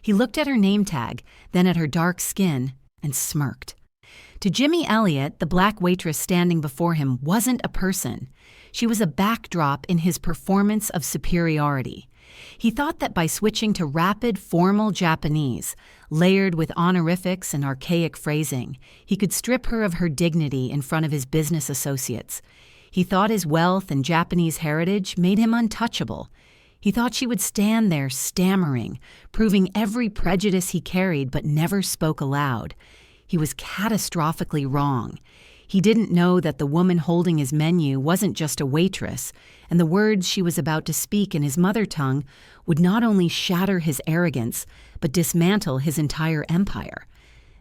He looked at her name tag, then at her dark skin, and smirked. To Jimmy Elliot, the black waitress standing before him wasn't a person. She was a backdrop in his performance of superiority. He thought that by switching to rapid, formal Japanese, layered with honorifics and archaic phrasing, he could strip her of her dignity in front of his business associates. He thought his wealth and Japanese heritage made him untouchable. He thought she would stand there stammering, proving every prejudice he carried but never spoke aloud. He was catastrophically wrong. He didn't know that the woman holding his menu wasn't just a waitress, and the words she was about to speak in his mother tongue would not only shatter his arrogance, but dismantle his entire empire.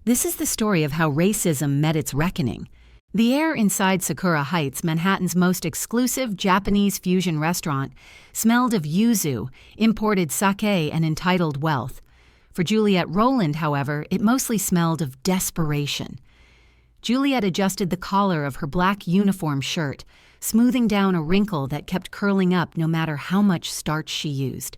This is the story of how racism met its reckoning. The air inside Sakura Heights, Manhattan's most exclusive Japanese fusion restaurant, smelled of yuzu, imported sake, and entitled wealth. For Juliet Rowland, however, it mostly smelled of desperation. Juliet adjusted the collar of her black uniform shirt, smoothing down a wrinkle that kept curling up no matter how much starch she used.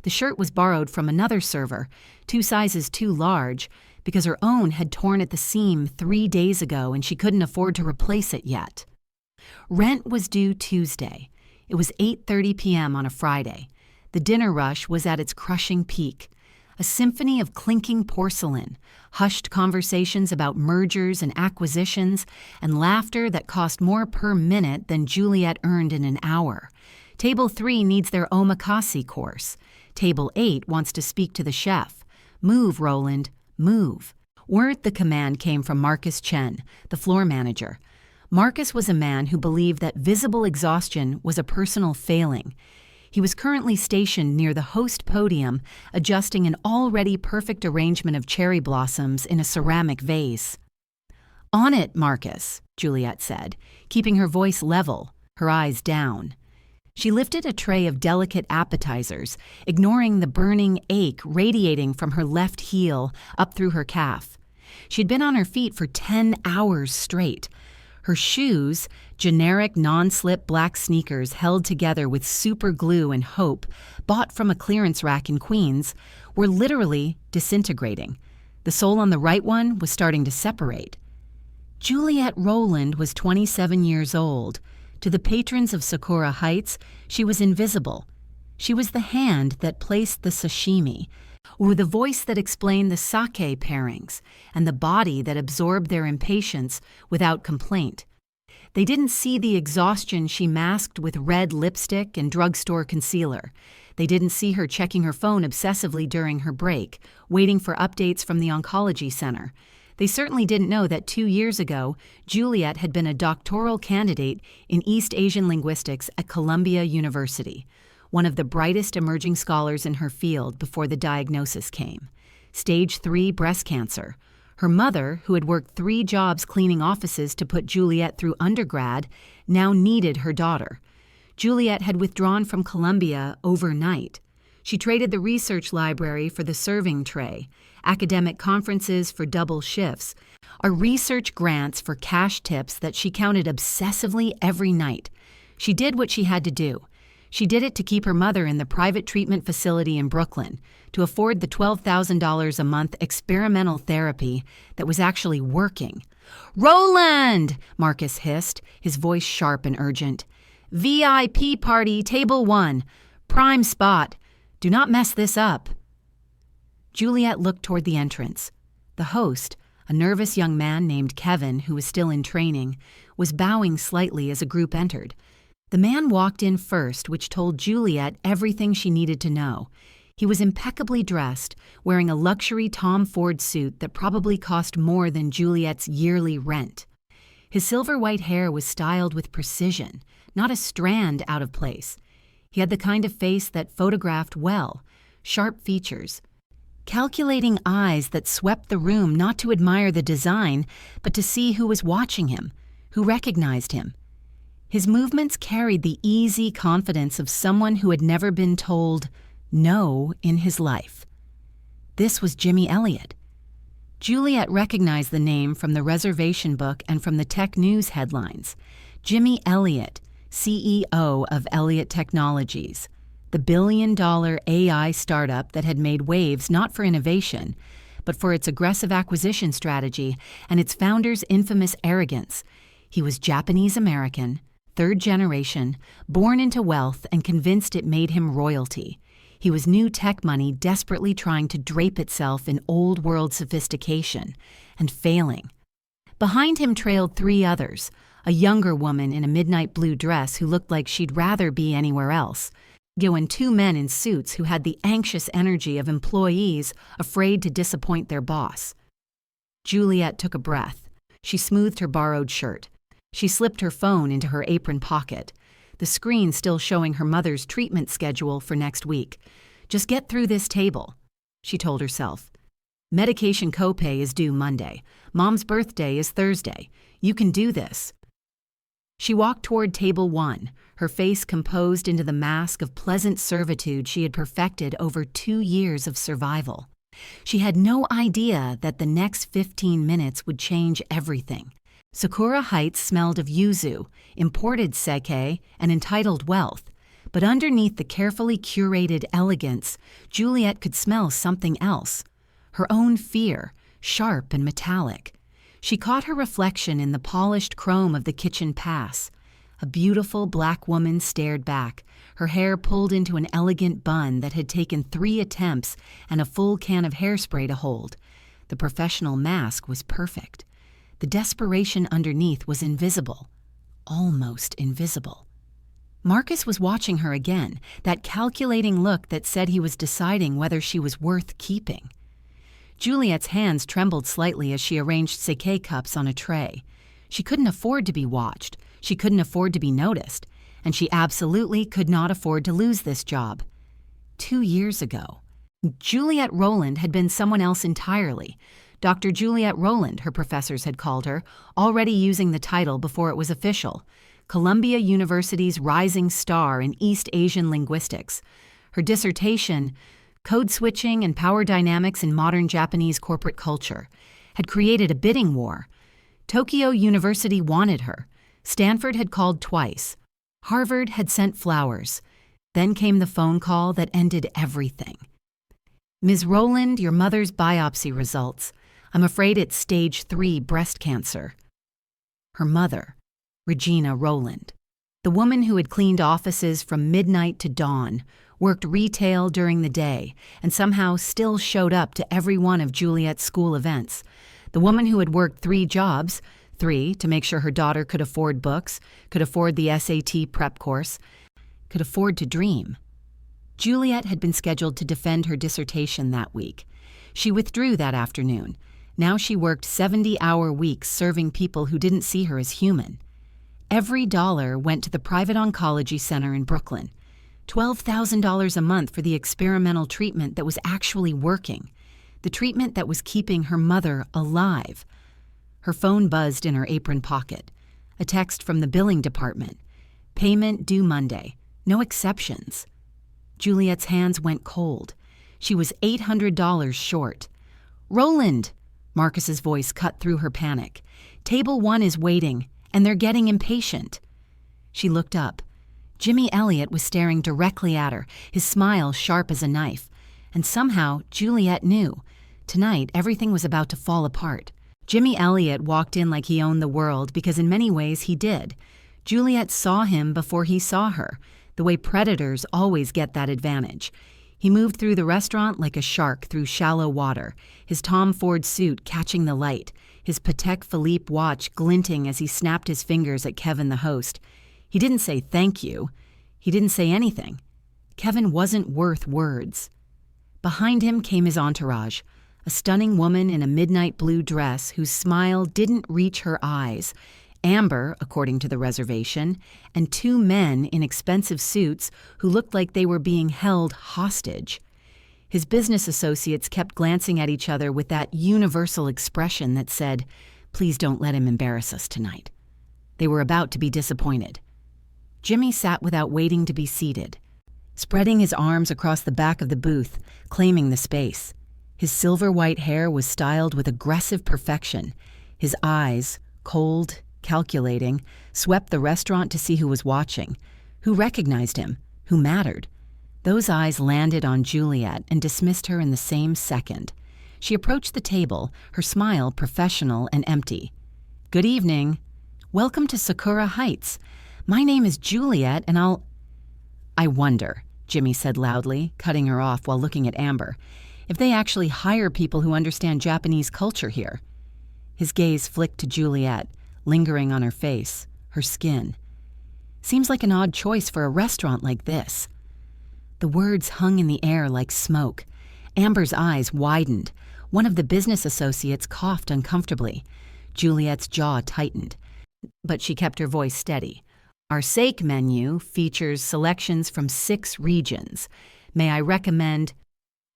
The shirt was borrowed from another server, 2 sizes too large, because her own had torn at the seam 3 days ago and she couldn't afford to replace it yet. Rent was due Tuesday. It was 8:30 p.m. on a Friday. The dinner rush was at its crushing peak. A symphony of clinking porcelain, hushed conversations about mergers and acquisitions, and laughter that cost more per minute than Juliet earned in an hour. Table 3 needs their omakase course. Table 8 wants to speak to the chef. Move, Roland, move. Word the command came from Marcus Chen, the floor manager. Marcus was a man who believed that visible exhaustion was a personal failing. He was currently stationed near the host podium, adjusting an already perfect arrangement of cherry blossoms in a ceramic vase. "On it, Marcus," Juliet said, keeping her voice level, her eyes down. She lifted a tray of delicate appetizers, ignoring the burning ache radiating from her left heel up through her calf. She'd been on her feet for 10 hours straight. Her shoes, generic non-slip black sneakers held together with super glue and hope, bought from a clearance rack in Queens, were literally disintegrating. The sole on the right one was starting to separate. Juliet Rowland was 27 years old. To the patrons of Sakura Heights, she was invisible. She was the hand that placed the sashimi, or the voice that explained the sake pairings, and the body that absorbed their impatience without complaint. They didn't see the exhaustion she masked with red lipstick and drugstore concealer. They didn't see her checking her phone obsessively during her break, waiting for updates from the oncology center. They certainly didn't know that 2 years ago, Juliet had been a doctoral candidate in East Asian linguistics at Columbia University, one of the brightest emerging scholars in her field before the diagnosis came. Stage 3 breast cancer. Her mother, who had worked 3 jobs cleaning offices to put Juliet through undergrad, now needed her daughter. Juliet had withdrawn from Columbia overnight. She traded the research library for the serving tray, academic conferences for double shifts, or research grants for cash tips that she counted obsessively every night. She did what she had to do. She did it to keep her mother in the private treatment facility in Brooklyn, to afford the $12,000 a month experimental therapy that was actually working. "Roland!" Marcus hissed, his voice sharp and urgent. "VIP party, table 1. Prime spot. Do not mess this up." Juliet looked toward the entrance. The host, a nervous young man named Kevin, who was still in training, was bowing slightly as a group entered. The man walked in first, which told Juliet everything she needed to know. He was impeccably dressed, wearing a luxury Tom Ford suit that probably cost more than Juliet's yearly rent. His silver-white hair was styled with precision, not a strand out of place. He had the kind of face that photographed well, sharp features, calculating eyes that swept the room not to admire the design, but to see who was watching him, who recognized him. His movements carried the easy confidence of someone who had never been told no in his life. This was Jimmy Elliot. Juliet recognized the name from the reservation book and from the tech news headlines. Jimmy Elliot, CEO of Elliot Technologies. the billion-dollar AI startup that had made waves not for innovation, but for its aggressive acquisition strategy and its founder's infamous arrogance. He was Japanese-American, third generation, born into wealth and convinced it made him royalty. He was new tech money desperately trying to drape itself in old-world sophistication, and failing. Behind him trailed three others, a younger woman in a midnight blue dress who looked like she'd rather be anywhere else, and two men in suits who had the anxious energy of employees afraid to disappoint their boss. Juliet took a breath. She smoothed her borrowed shirt. She slipped her phone into her apron pocket, the screen still showing her mother's treatment schedule for next week. Just get through this table, she told herself. Medication copay is due Monday. Mom's birthday is Thursday. You can do this. She walked toward table 1, her face composed into the mask of pleasant servitude she had perfected over 2 years of survival. She had no idea that the next 15 minutes would change everything. Sakura Heights smelled of yuzu, imported sake, and entitled wealth. But underneath the carefully curated elegance, Juliet could smell something else. Her own fear, sharp and metallic. She caught her reflection in the polished chrome of the kitchen pass. A beautiful black woman stared back, her hair pulled into an elegant bun that had taken 3 attempts and a full can of hairspray to hold. The professional mask was perfect. The desperation underneath was invisible, almost invisible. Marcus was watching her again, that calculating look that said he was deciding whether she was worth keeping. Juliet's hands trembled slightly as she arranged sake cups on a tray. She couldn't afford to be watched, she couldn't afford to be noticed, and she absolutely could not afford to lose this job. 2 years ago, Juliet Rowland had been someone else entirely. Dr. Juliet Rowland, her professors had called her, already using the title before it was official. Columbia University's rising star in East Asian linguistics. Her dissertation, Code Switching and Power Dynamics in Modern Japanese Corporate Culture, had created a bidding war. Tokyo University wanted her. Stanford had called twice. Harvard had sent flowers. Then came the phone call that ended everything. Ms. Rowland, your mother's biopsy results. I'm afraid it's stage 3 breast cancer. Her mother, Regina Rowland, the woman who had cleaned offices from midnight to dawn, worked retail during the day, and somehow still showed up to every one of Juliet's school events. The woman who had worked 3 jobs, 3 to make sure her daughter could afford books, could afford the SAT prep course, could afford to dream. Juliet had been scheduled to defend her dissertation that week. She withdrew that afternoon. Now she worked 70-hour weeks serving people who didn't see her as human. Every dollar went to the private oncology center in Brooklyn. $12,000 a month for the experimental treatment that was actually working, the treatment that was keeping her mother alive. Her phone buzzed in her apron pocket. A text from the billing department. Payment due Monday. No exceptions. Juliet's hands went cold. She was $800 short. Rowland! Marcus's voice cut through her panic. Table 1 is waiting, and they're getting impatient. She looked up. Jimmy Elliott was staring directly at her, his smile sharp as a knife. And somehow, Juliet knew. Tonight, everything was about to fall apart. Jimmy Elliott walked in like he owned the world because in many ways he did. Juliet saw him before he saw her, the way predators always get that advantage. He moved through the restaurant like a shark through shallow water, his Tom Ford suit catching the light, his Patek Philippe watch glinting as he snapped his fingers at Kevin the host. He didn't say thank you. He didn't say anything. Kevin wasn't worth words. Behind him came his entourage, a stunning woman in a midnight blue dress whose smile didn't reach her eyes, Amber, according to the reservation, and 2 men in expensive suits who looked like they were being held hostage. His business associates kept glancing at each other with that universal expression that said, "Please don't let him embarrass us tonight." They were about to be disappointed. Jimmy sat without waiting to be seated, spreading his arms across the back of the booth, claiming the space. His silver-white hair was styled with aggressive perfection. His eyes, cold, calculating, swept the restaurant to see who was watching, who recognized him, who mattered. Those eyes landed on Juliet and dismissed her in the same second. She approached the table, her smile professional and empty. "Good evening. Welcome to Sakura Heights. My name is Juliet and I wonder," Jimmy said loudly, cutting her off while looking at Amber, "if they actually hire people who understand Japanese culture here." His gaze flicked to Juliet, lingering on her face, her skin. "Seems like an odd choice for a restaurant like this." The words hung in the air like smoke. Amber's eyes widened. One of the business associates coughed uncomfortably. Juliet's jaw tightened, but she kept her voice steady. "Our sake menu features selections from 6 regions. May I recommend—"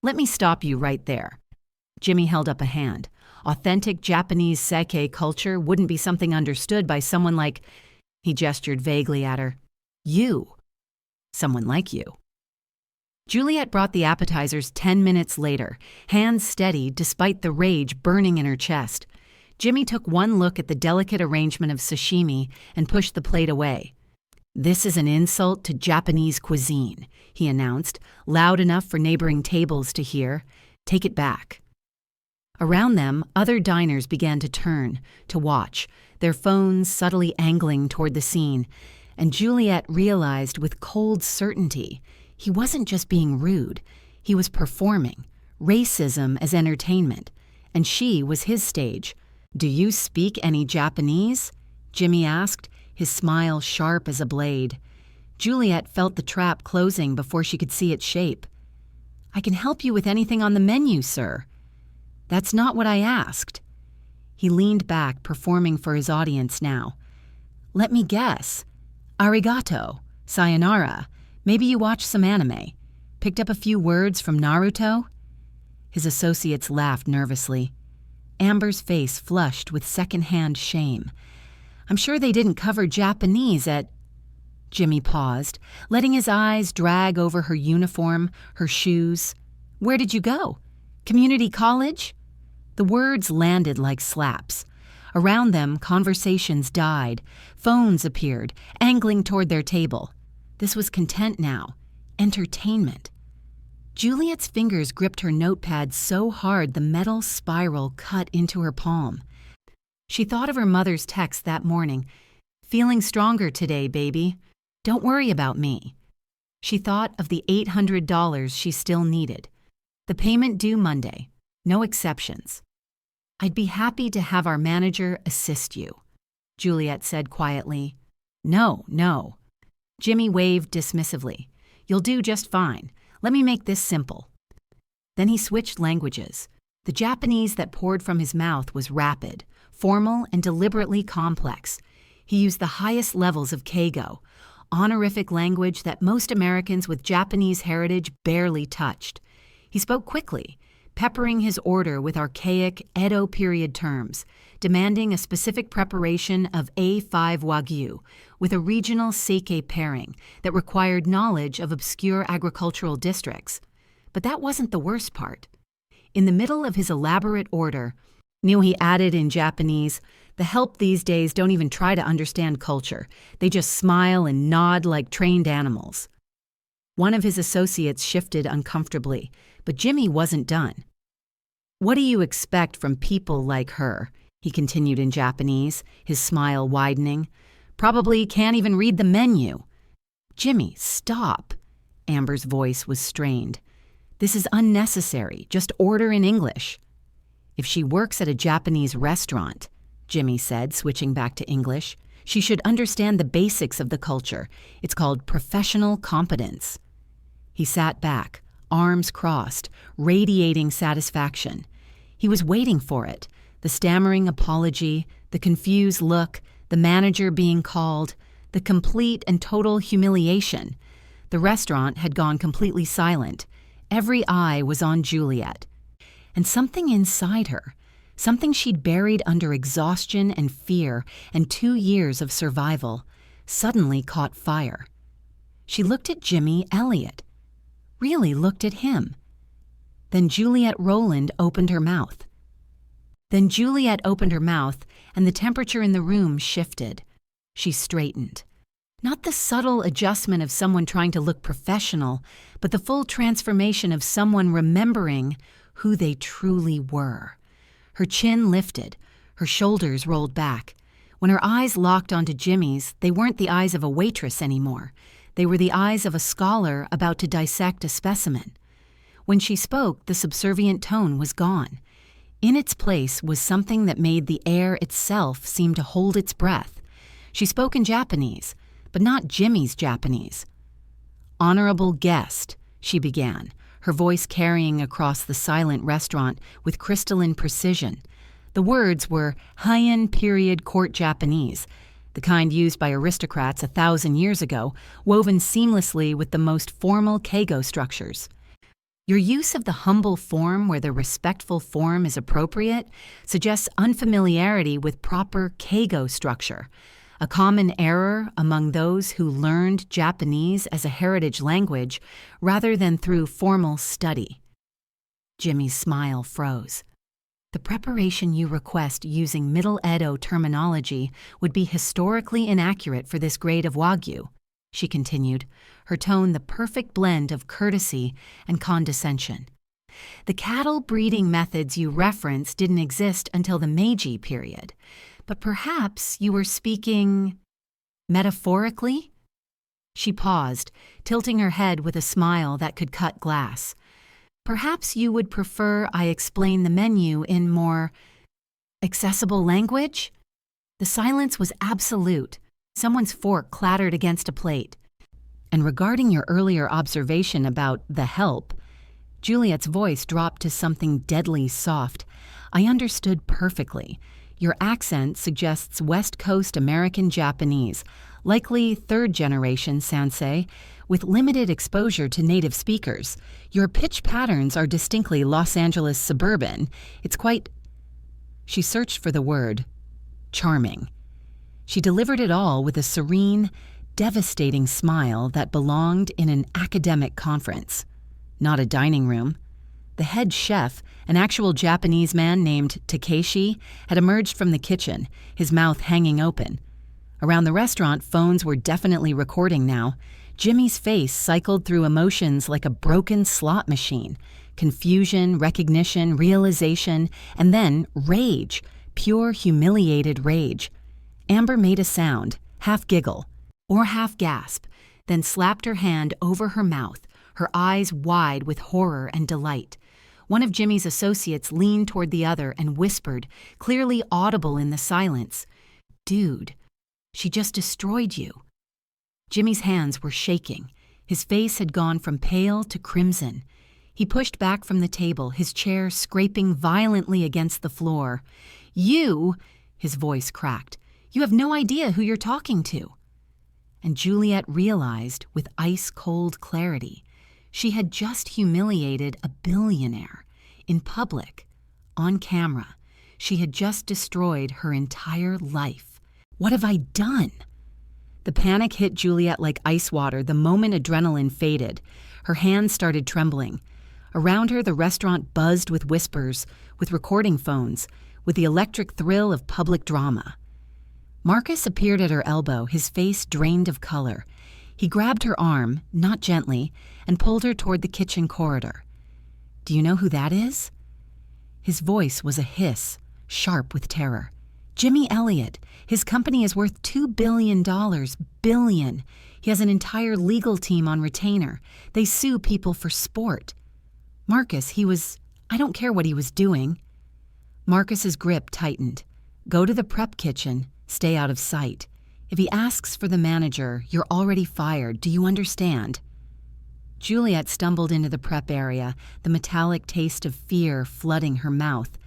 "Let me stop you right there." Jimmy held up a hand. Authentic Japanese sake culture wouldn't be something understood by someone like— He gestured vaguely at her. "You. Someone like you." Juliet brought the appetizers 10 minutes later, hands steady despite the rage burning in her chest. Jimmy took one look at the delicate arrangement of sashimi and pushed the plate away. "This is an insult to Japanese cuisine," he announced, loud enough for neighboring tables to hear. "Take it back." Around them, other diners began to turn, to watch, their phones subtly angling toward the scene, and Juliet realized with cold certainty he wasn't just being rude, he was performing, racism as entertainment, and she was his stage. "Do you speak any Japanese?" Jimmy asked, his smile sharp as a blade. Juliet felt the trap closing before she could see its shape. "I can help you with anything on the menu, sir." "That's not what I asked." He leaned back, performing for his audience now. "Let me guess. Arigato, sayonara. Maybe you watched some anime. Picked up a few words from Naruto?" His associates laughed nervously. Amber's face flushed with secondhand shame. "I'm sure they didn't cover Japanese at—" Jimmy paused, letting his eyes drag over her uniform, her shoes. "Where did you go? Community college?" The words landed like slaps. Around them, conversations died. Phones appeared, angling toward their table. This was content now. Entertainment. Juliet's fingers gripped her notepad so hard the metal spiral cut into her palm. She thought of her mother's text that morning. "Feeling stronger today, baby. Don't worry about me." She thought of the $800 she still needed. The payment due Monday. No exceptions. "I'd be happy to have our manager assist you," Juliet said quietly. "No, no." Jimmy waved dismissively. "You'll do just fine. Let me make this simple." Then he switched languages. The Japanese that poured from his mouth was rapid, formal, and deliberately complex. He used the highest levels of keigo, honorific language that most Americans with Japanese heritage barely touched. He spoke quickly, peppering his order with archaic Edo period terms, demanding a specific preparation of A5 Wagyu with a regional sake pairing that required knowledge of obscure agricultural districts. But that wasn't the worst part. In the middle of his elaborate order, he added in Japanese, "The help these days don't even try to understand culture. They just smile and nod like trained animals." One of his associates shifted uncomfortably, but Jimmy wasn't done. "What do you expect from people like her?" he continued in Japanese, his smile widening. "Probably can't even read the menu." "Jimmy, stop." Amber's voice was strained. "This is unnecessary. Just order in English." "If she works at a Japanese restaurant," Jimmy said, switching back to English, "she should understand the basics of the culture. It's called professional competence." He sat back, arms crossed, radiating satisfaction. He was waiting for it, the stammering apology, the confused look, the manager being called, the complete and total humiliation. The restaurant had gone completely silent. Every eye was on Juliet. And something inside her, something she'd buried under exhaustion and fear and 2 years of survival, suddenly caught fire. She looked at Jimmy Elliott, really looked at him. Then Juliet Rowland opened her mouth. and the temperature in the room shifted. She straightened. Not the subtle adjustment of someone trying to look professional, but the full transformation of someone remembering who they truly were. Her chin lifted, her shoulders rolled back. When her eyes locked onto Jimmy's, they weren't the eyes of a waitress anymore. They were the eyes of a scholar about to dissect a specimen. When she spoke, the subservient tone was gone. In its place was something that made the air itself seem to hold its breath. She spoke in Japanese, but not Jimmy's Japanese. "Honorable guest," she began, her voice carrying across the silent restaurant with crystalline precision. The words were Heian period court Japanese, the kind used by aristocrats 1,000 years ago, woven seamlessly with the most formal keigo structures. Your use of the humble form where the respectful form is appropriate suggests unfamiliarity with proper keigo structure, a common error among those who learned Japanese as a heritage language rather than through formal study. Jimmy's smile froze. The preparation you request using Middle Edo terminology would be historically inaccurate for this grade of Wagyu, she continued, her tone the perfect blend of courtesy and condescension. The cattle breeding methods you reference didn't exist until the Meiji period, but perhaps you were speaking metaphorically? She paused, tilting her head with a smile that could cut glass. Perhaps you would prefer I explain the menu in more accessible language? The silence was absolute. Someone's fork clattered against a plate. And regarding your earlier observation about the help, Juliet's voice dropped to something deadly soft. I understood perfectly. Your accent suggests West Coast American Japanese, likely third-generation Sansei, with limited exposure to native speakers. Your pitch patterns are distinctly Los Angeles suburban. It's quite... She searched for the word, charming. She delivered it all with a serene, devastating smile that belonged in an academic conference, not a dining room. The head chef, an actual Japanese man named Takeshi, had emerged from the kitchen, his mouth hanging open. Around the restaurant, phones were definitely recording now. Jimmy's face cycled through emotions like a broken slot machine. Confusion, recognition, realization, and then rage, pure humiliated rage. Amber made a sound, half giggle, or half gasp, then slapped her hand over her mouth, her eyes wide with horror and delight. One of Jimmy's associates leaned toward the other and whispered, clearly audible in the silence, "Dude, she just destroyed you." Jimmy's hands were shaking. His face had gone from pale to crimson. He pushed back from the table, his chair scraping violently against the floor. "You," his voice cracked, "you have no idea who you're talking to." And Juliet realized with ice-cold clarity, she had just humiliated a billionaire in public, on camera. She had just destroyed her entire life. What have I done? The panic hit Juliet like ice water the moment adrenaline faded. Her hands started trembling. Around her, the restaurant buzzed with whispers, with recording phones, with the electric thrill of public drama. Marcus appeared at her elbow, his face drained of color. He grabbed her arm, not gently, and pulled her toward the kitchen corridor. "Do you know who that is?" His voice was a hiss, sharp with terror. "Jimmy Elliott. His company is worth $2 billion. Billion. He has an entire legal team on retainer. They sue people for sport. Marcus, I don't care what he was doing." Marcus's grip tightened. "Go to the prep kitchen. Stay out of sight. If he asks for the manager, you're already fired. Do you understand?" Juliet stumbled into the prep area, the metallic taste of fear flooding her mouth.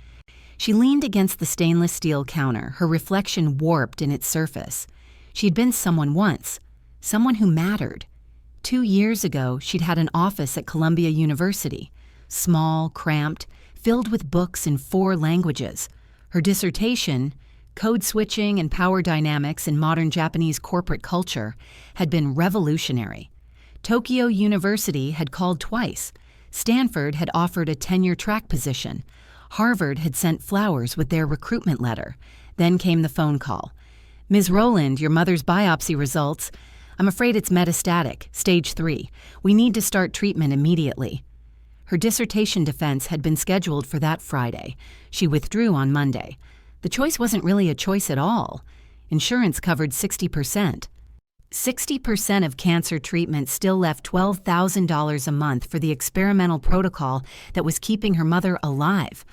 She leaned against the stainless steel counter, her reflection warped in its surface. She'd been someone once, someone who mattered. 2 years ago, she'd had an office at Columbia University, small, cramped, filled with books in 4 languages. Her dissertation, Code Switching and Power Dynamics in Modern Japanese Corporate Culture, had been revolutionary. Tokyo University had called twice. Stanford had offered a tenure-track position. Harvard had sent flowers with their recruitment letter. Then came the phone call. "Ms. Rowland, your mother's biopsy results. I'm afraid it's metastatic, stage 3. We need to start treatment immediately. Her dissertation defense had been scheduled for that Friday. She withdrew on Monday. The choice wasn't really a choice at all. Insurance covered 60%. 60% of cancer treatment still left $12,000 a month for the experimental protocol that was keeping her mother alive.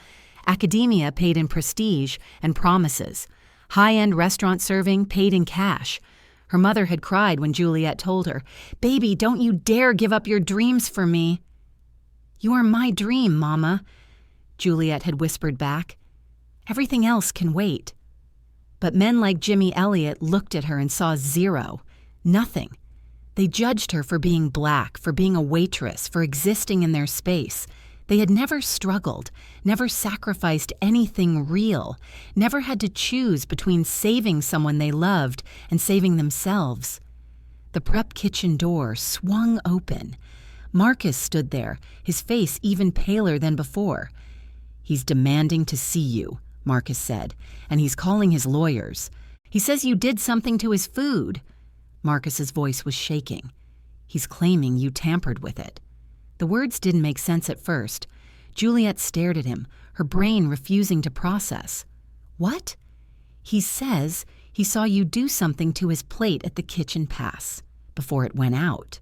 Academia paid in prestige and promises. High-end restaurant serving paid in cash. Her mother had cried when Juliet told her, "Baby, don't you dare give up your dreams for me." "You are my dream, Mama," Juliet had whispered back. "Everything else can wait." But men like Jimmy Elliott looked at her and saw zero. Nothing. They judged her for being black, for being a waitress, for existing in their space. They had never struggled, never sacrificed anything real, never had to choose between saving someone they loved and saving themselves. The prep kitchen door swung open. Marcus stood there, his face even paler than before. "He's demanding to see you," Marcus said, "and he's calling his lawyers. He says you did something to his food." Marcus's voice was shaking. "He's claiming you tampered with it." The words didn't make sense at first. Juliet stared at him, her brain refusing to process. "What?" "He says he saw you do something to his plate at the kitchen pass, before it went out."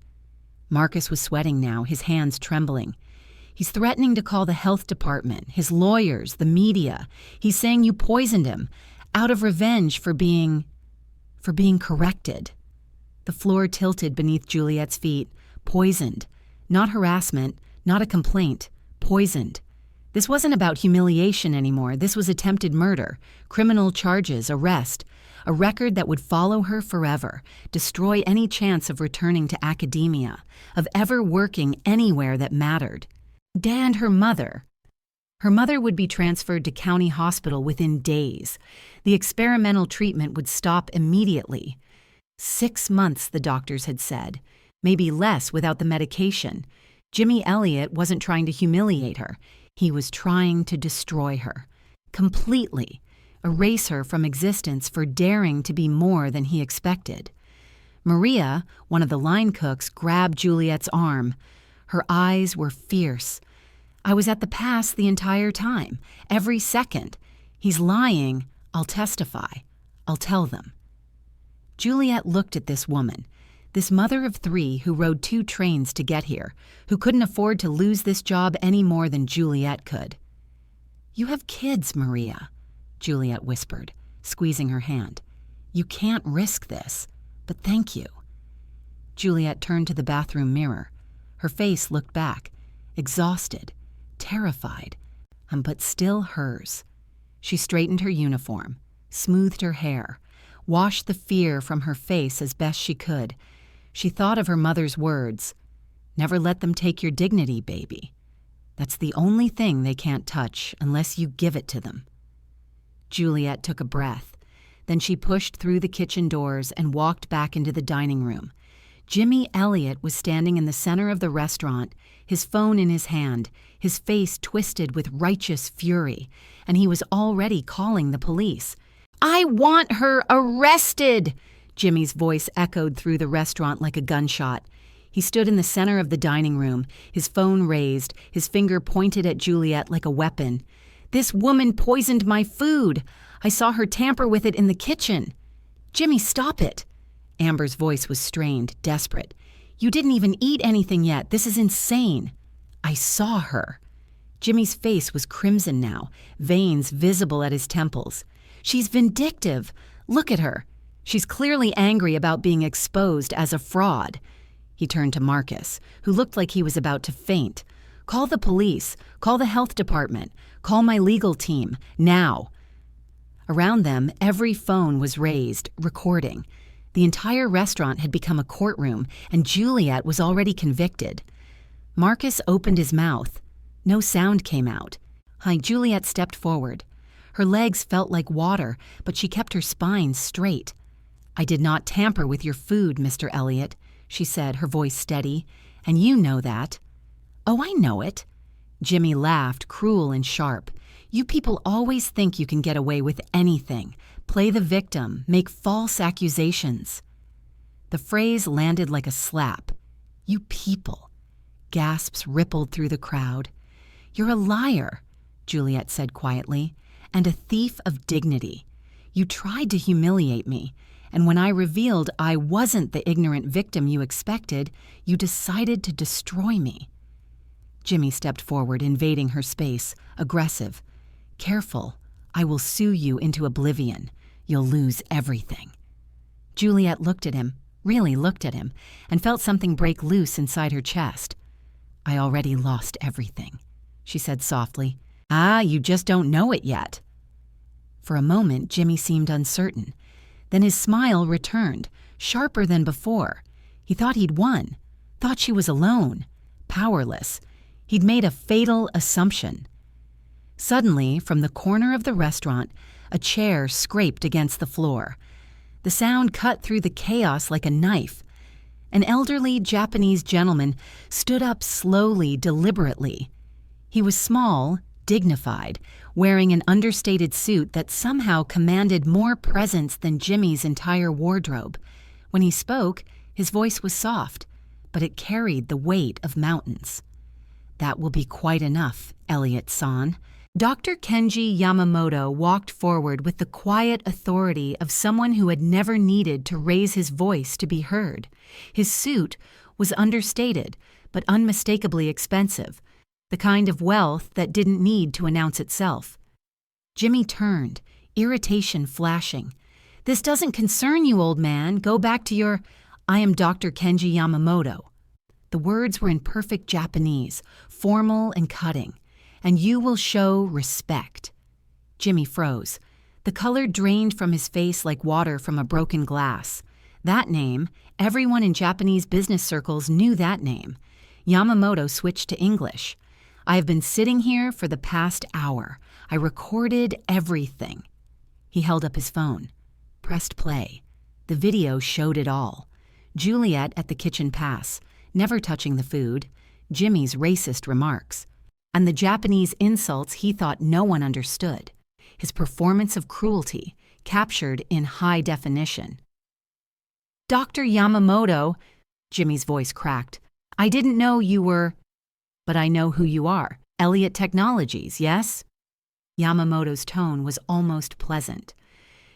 Marcus was sweating now, his hands trembling. "He's threatening to call the health department, his lawyers, the media. He's saying you poisoned him, out of revenge for being corrected." The floor tilted beneath Juliet's feet. Poisoned. Not harassment, not a complaint. Poisoned. This wasn't about humiliation anymore. This was attempted murder, criminal charges, arrest, a record that would follow her forever, destroy any chance of returning to academia, of ever working anywhere that mattered. And her mother. Her mother would be transferred to county hospital within days. The experimental treatment would stop immediately. 6 months, the doctors had said. Maybe less without the medication. Jimmy Elliott wasn't trying to humiliate her. He was trying to destroy her. Completely. Erase her from existence for daring to be more than he expected. Maria, one of the line cooks, grabbed Juliet's arm. Her eyes were fierce. "I was at the pass the entire time, every second. He's lying. I'll testify. I'll tell them." Juliet looked at this woman, this mother of 3 who rode 2 trains to get here, who couldn't afford to lose this job any more than Juliet could. "You have kids, Maria," Juliet whispered, squeezing her hand. "You can't risk this, but thank you." Juliet turned to the bathroom mirror. Her face looked back, exhausted, terrified, but still hers. She straightened her uniform, smoothed her hair, washed the fear from her face as best she could. She thought of her mother's words, "Never let them take your dignity, baby. That's the only thing they can't touch unless you give it to them." Juliet took a breath. Then she pushed through the kitchen doors and walked back into the dining room. Jimmy Elliott was standing in the center of the restaurant, his phone in his hand, his face twisted with righteous fury, and he was already calling the police. "I want her arrested!" Jimmy's voice echoed through the restaurant like a gunshot. He stood in the center of the dining room, his phone raised, his finger pointed at Juliet like a weapon. "This woman poisoned my food. I saw her tamper with it in the kitchen." "Jimmy, stop it." Amber's voice was strained, desperate. "You didn't even eat anything yet. This is insane." "I saw her." Jimmy's face was crimson now, veins visible at his temples. "She's vindictive. Look at her. She's clearly angry about being exposed as a fraud." He turned to Marcus, who looked like he was about to faint. "Call the police. Call the health department. Call my legal team. Now." Around them, every phone was raised, recording. The entire restaurant had become a courtroom, and Juliet was already convicted. Marcus opened his mouth. No sound came out. Juliet stepped forward. Her legs felt like water, but she kept her spine straight. "I did not tamper with your food, Mr. Elliott," she said, her voice steady. "And you know that." "Oh, I know it." Jimmy laughed, cruel and sharp. "You people always think you can get away with anything. Play the victim, make false accusations." The phrase landed like a slap. "You people." Gasps rippled through the crowd. "You're a liar," Juliet said quietly, "and a thief of dignity. You tried to humiliate me, and when I revealed I wasn't the ignorant victim you expected, you decided to destroy me." Jimmy stepped forward, invading her space, aggressive. "Careful. I will sue you into oblivion. You'll lose everything." Juliet looked at him, really looked at him, and felt something break loose inside her chest. "I already lost everything," she said softly. "Ah, you just don't know it yet." For a moment, Jimmy seemed uncertain. Then his smile returned, sharper than before. He thought he'd won, thought she was alone, powerless. He'd made a fatal assumption. Suddenly, from the corner of the restaurant, a chair scraped against the floor. The sound cut through the chaos like a knife. An elderly Japanese gentleman stood up slowly, deliberately. He was small, dignified, wearing an understated suit that somehow commanded more presence than Jimmy's entire wardrobe. When he spoke, his voice was soft, but it carried the weight of mountains. "That will be quite enough, Elliot-san." Dr. Kenji Yamamoto walked forward with the quiet authority of someone who had never needed to raise his voice to be heard. His suit was understated, but unmistakably expensive, the kind of wealth that didn't need to announce itself. Jimmy turned, irritation flashing. "This doesn't concern you, old man. Go back to your— I am Dr. Kenji Yamamoto." The words were in perfect Japanese, formal and cutting. "And you will show respect." Jimmy froze. The color drained from his face like water from a broken glass. That name, everyone in Japanese business circles knew that name. Yamamoto switched to English. "I have been sitting here for the past hour. I recorded everything." He held up his phone, pressed play. The video showed it all. Juliet at the kitchen pass, never touching the food, Jimmy's racist remarks, and the Japanese insults he thought no one understood. His performance of cruelty, captured in high definition. "Dr. Yamamoto," Jimmy's voice cracked, "I didn't know you were— But I know who you are. Elliot Technologies, yes?" Yamamoto's tone was almost pleasant.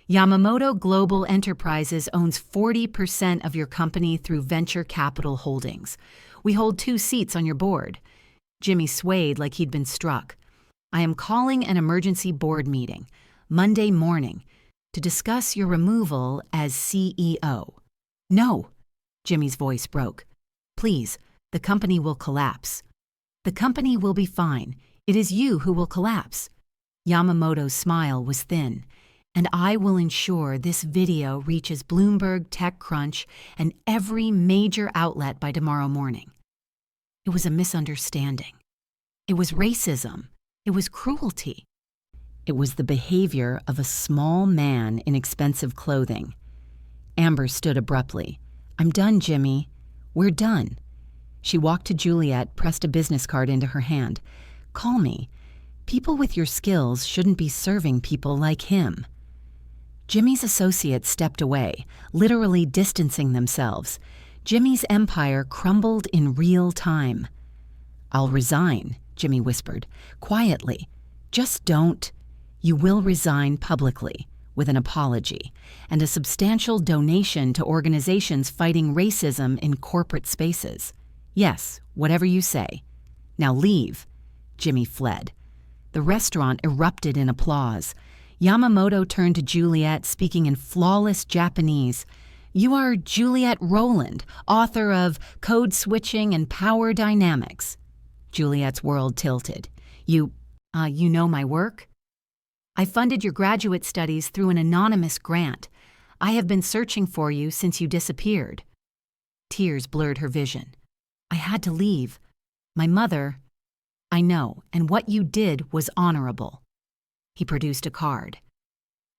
"Yamamoto Global Enterprises owns 40% of your company through venture capital holdings. We hold 2 seats on your board." Jimmy swayed like he'd been struck. "I am calling an emergency board meeting, Monday morning, to discuss your removal as CEO." "No," Jimmy's voice broke. "Please, the company will collapse." "The company will be fine. It is you who will collapse." Yamamoto's smile was thin. "And I will ensure this video reaches Bloomberg, TechCrunch, and every major outlet by tomorrow morning." It was a misunderstanding. It was racism. It was cruelty. It was the behavior of a small man in expensive clothing. Amber stood abruptly. "I'm done, Jimmy. We're done." She walked to Juliet, pressed a business card into her hand. "Call me. People with your skills shouldn't be serving people like him." Jimmy's associates stepped away, literally distancing themselves. Jimmy's empire crumbled in real time. "I'll resign," Jimmy whispered, quietly. "Just don't." "You will resign publicly, with an apology, and a substantial donation to organizations fighting racism in corporate spaces. Yes, whatever you say. Now leave." Jimmy fled. The restaurant erupted in applause. Yamamoto turned to Juliet, speaking in flawless Japanese. "You are Juliet Rowland, author of Code Switching and Power Dynamics." Juliet's world tilted. You know my work?" "I funded your graduate studies through an anonymous grant. I have been searching for you since you disappeared." Tears blurred her vision. "I had to leave. My mother—" "I know, and what you did was honorable." He produced a card.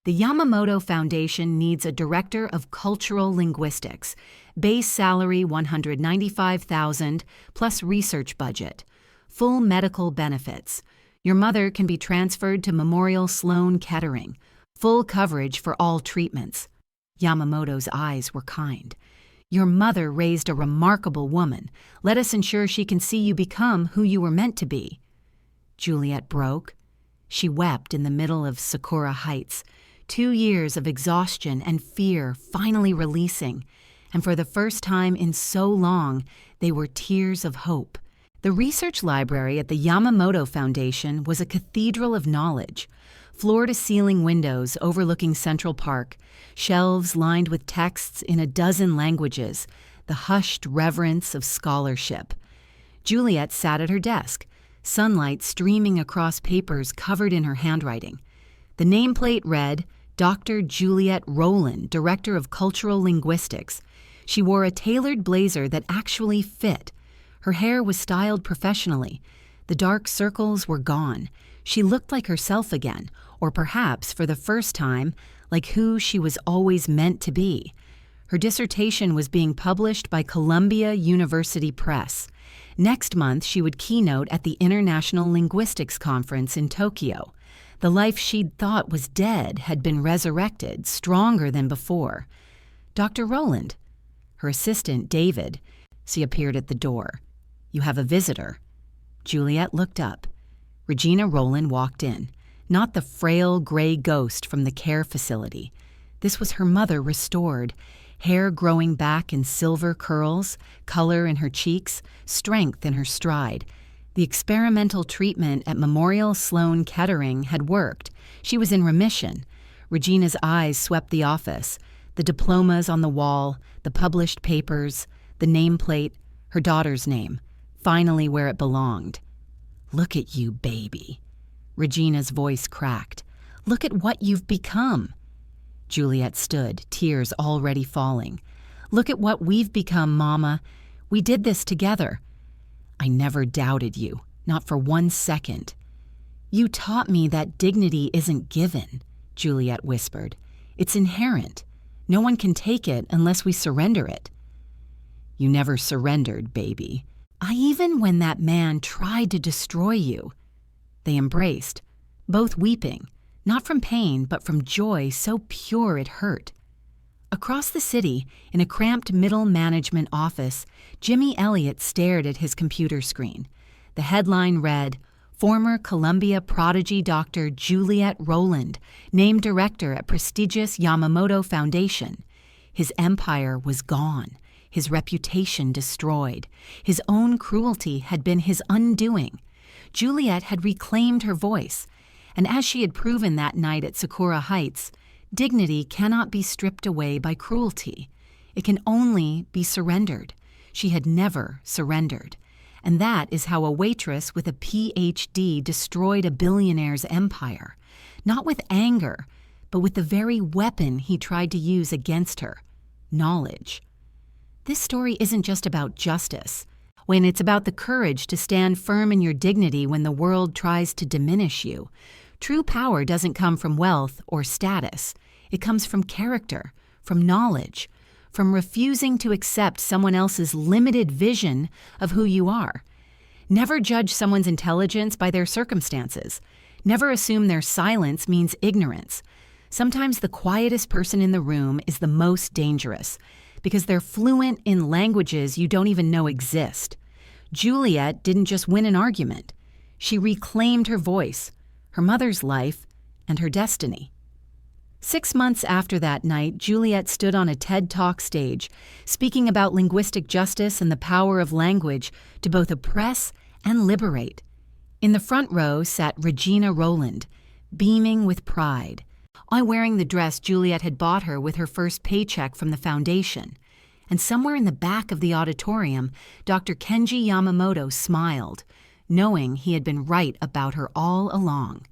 "The Yamamoto Foundation needs a director of cultural linguistics. Base salary $195,000 plus research budget. Full medical benefits. Your mother can be transferred to Memorial Sloan Kettering. Full coverage for all treatments." Yamamoto's eyes were kind. Your mother raised a remarkable woman. Let us ensure she can see you become who you were meant to be." Juliet broke. She wept in the middle of Sakura Heights, 2 years of exhaustion and fear finally releasing, and for the first time in so long, they were tears of hope. The research library at the Yamamoto Foundation was a cathedral of knowledge. Floor-to-ceiling windows overlooking Central Park, shelves lined with texts in a dozen languages, the hushed reverence of scholarship. Juliet sat at her desk, sunlight streaming across papers covered in her handwriting. The nameplate read, Dr. Juliet Rowland, Director of Cultural Linguistics. She wore a tailored blazer that actually fit. Her hair was styled professionally. The dark circles were gone. She looked like herself again, or perhaps, for the first time, like who she was always meant to be. Her dissertation was being published by Columbia University Press. Next month, she would keynote at the International Linguistics Conference in Tokyo. The life she'd thought was dead had been resurrected, stronger than before. "Dr. Rowland." Her assistant, David. She appeared at the door. "You have a visitor." Juliet looked up. Regina Rowland walked in, not the frail gray ghost from the care facility. This was her mother restored, hair growing back in silver curls, color in her cheeks, strength in her stride. The experimental treatment at Memorial Sloan Kettering had worked. She was in remission. Regina's eyes swept the office, the diplomas on the wall, the published papers, the nameplate, her daughter's name, finally where it belonged. "Look at you, baby." Regina's voice cracked. "Look at what you've become." Juliet stood, tears already falling. "Look at what we've become, Mama. We did this together." "I never doubted you, not for 1 second." "You taught me that dignity isn't given," Juliet whispered. "It's inherent. No one can take it unless we surrender it." "You never surrendered, baby." Even when that man tried to destroy you." They embraced, both weeping, not from pain, but from joy so pure it hurt. Across the city, in a cramped middle management office, Jimmy Elliott stared at his computer screen. The headline read, "Former Columbia prodigy Dr. Juliet Rowland, named director at prestigious Yamamoto Foundation." His empire was gone, his reputation destroyed. His own cruelty had been his undoing. Juliet had reclaimed her voice, and as she had proven that night at Sakura Heights, dignity cannot be stripped away by cruelty. It can only be surrendered. She had never surrendered. And that is how a waitress with a PhD destroyed a billionaire's empire. Not with anger, but with the very weapon he tried to use against her, knowledge. This story isn't just about justice. When it's about the courage to stand firm in your dignity when the world tries to diminish you. True power doesn't come from wealth or status. It comes from character, from knowledge, from refusing to accept someone else's limited vision of who you are. Never judge someone's intelligence by their circumstances. Never assume their silence means ignorance. Sometimes the quietest person in the room is the most dangerous, because they're fluent in languages you don't even know exist. Juliet didn't just win an argument. She reclaimed her voice, her mother's life, and her destiny. 6 months after that night, Juliet stood on a TED Talk stage, speaking about linguistic justice and the power of language to both oppress and liberate. In the front row sat Regina Rowland, beaming with pride, wearing the dress Juliet had bought her with her first paycheck from the foundation. And somewhere in the back of the auditorium, Dr. Kenji Yamamoto smiled, knowing he had been right about her all along.